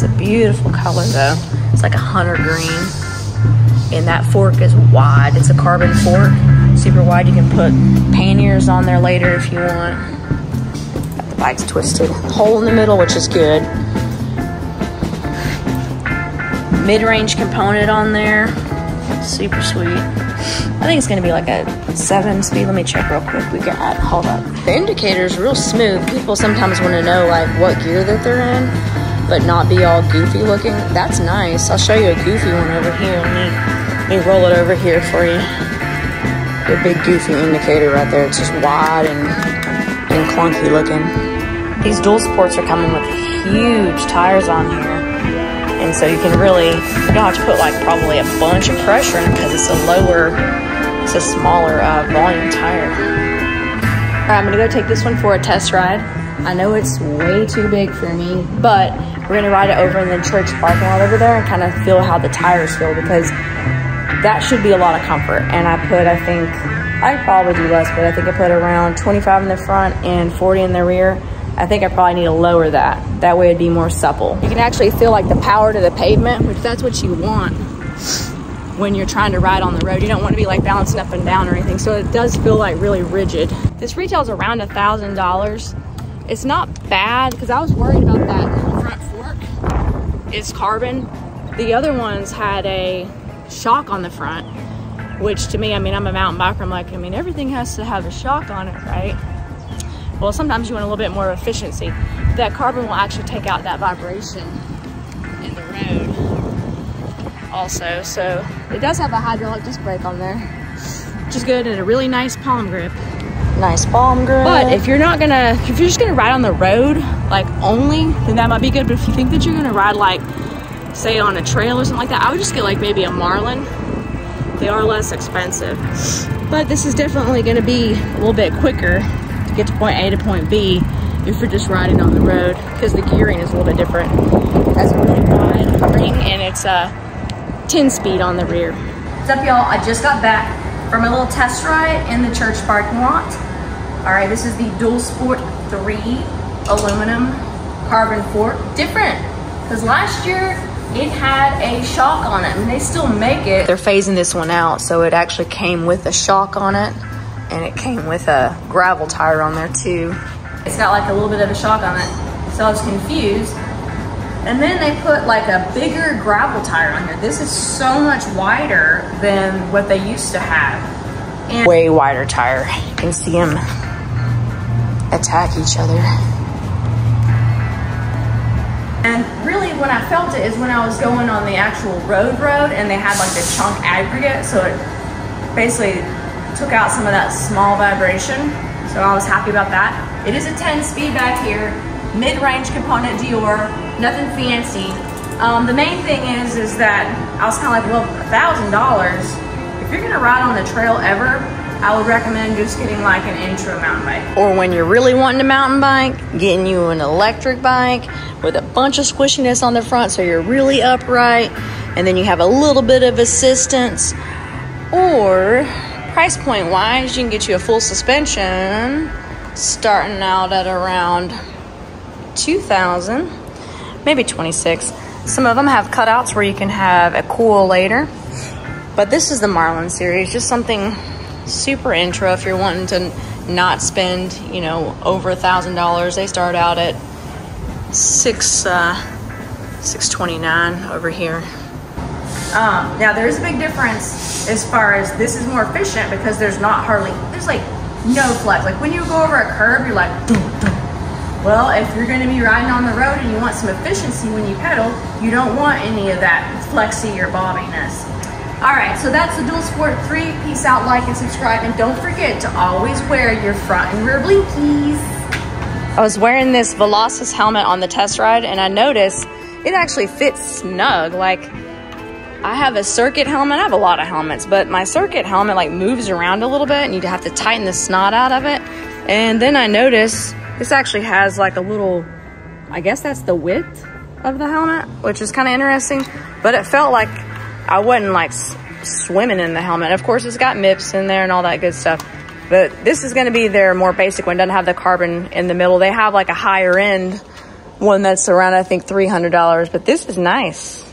It's a beautiful color though. It's like a hunter green. And that fork is wide. It's a carbon fork, super wide. You can put panniers on there later if you want. Got the bike's twisted. Hole in the middle, which is good. Mid-range component on there. Super sweet. I think it's gonna be like a 7-speed. Let me check real quick. We got, hold up. The indicator's real smooth. People sometimes wanna know like what gear that they're in, but not be all goofy looking. That's nice. I'll show you a goofy one over here. Let me roll it over here for you. The big goofy indicator right there. It's just wide and clunky looking. These dual sports are coming with huge tires on here. And so you can really, you don't have to put like probably a bunch of pressure in because it's a smaller volume tire. All right, I'm gonna go take this one for a test ride. I know it's way too big for me, but we're gonna ride it over in the church parking lot over there and kind of feel how the tires feel, because that should be a lot of comfort. And I think I'd probably do less, but I think I put around 25 in the front and 40 in the rear. I think I probably need to lower that. That way it'd be more supple. You can actually feel like the power to the pavement, which that's what you want when you're trying to ride on the road. You don't want to be like bouncing up and down or anything. So it does feel like really rigid. This retails around $1,000. It's not bad because I was worried about that front fork. It's carbon. The other ones had a shock on the front, which to me, I mean, I'm a mountain biker. I'm like, I mean, everything has to have a shock on it, right? Well, sometimes you want a little bit more efficiency. That carbon will actually take out that vibration in the road also. So it does have a hydraulic disc brake on there, which is good, and a really nice palm grip. Nice palm grip. But if you're just gonna ride on the road, like only, then that might be good. But if you think that you're gonna ride like, say on a trail or something like that, I would just get like maybe a Marlin. They are less expensive. But this is definitely gonna be a little bit quicker to get to point A to point B if you're just riding on the road, because the gearing is a little bit different. It has a really wide ring and it's a 10-speed on the rear. What's up, y'all? I just got back from a little test ride in the church parking lot. All right, this is the Dual Sport 3 aluminum carbon fork. Different, because last year it had a shock on it, and they still make it. They're phasing this one out, so it actually came with a shock on it, and it came with a gravel tire on there too. It's got like a little bit of a shock on it, so I was confused. And then they put like a bigger gravel tire on here. This is so much wider than what they used to have. And way wider tire. You can see them attack each other. And really when I felt it is when I was going on the actual road and they had like the chunk aggregate, so it basically took out some of that small vibration. So I was happy about that. It is a 10-speed back here, mid-range component Dior, nothing fancy. The main thing is that I was kind of like, well, $1,000. If you're gonna ride on the trail ever, I would recommend just getting like an intro mountain bike. Or when you're really wanting to mountain bike, getting you an electric bike with a bunch of squishiness on the front so you're really upright, and then you have a little bit of assistance. Or price point wise, you can get you a full suspension starting out at around $2,000, maybe $26,000. Some of them have cutouts where you can have a coil later, but this is the Marlin series, just something super intro if you're wanting to not spend, you know, over $1,000. They start out at $629 over here. Now there's a big difference as far as this is more efficient because there's like no flex. Like when you go over a curb, you're like, dum, dum. Well, if you're going to be riding on the road and you want some efficiency when you pedal, you don't want any of that flexy or bobbiness. All right, so that's the Dual Sport 3. Peace out, like and subscribe, and don't forget to always wear your front and rear blinkies. I was wearing this Velocis helmet on the test ride, and I noticed it actually fits snug. Like, I have a circuit helmet. I have a lot of helmets, but my circuit helmet like moves around a little bit, and you have to tighten the snot out of it. And then I noticed this actually has like a little, I guess that's the width of the helmet, which is kind of interesting. But it felt like I wasn't like swimming in the helmet. Of course, it's got MIPS in there and all that good stuff. But this is going to be their more basic one. Doesn't have the carbon in the middle. They have like a higher end one that's around, I think, $300, but this is nice.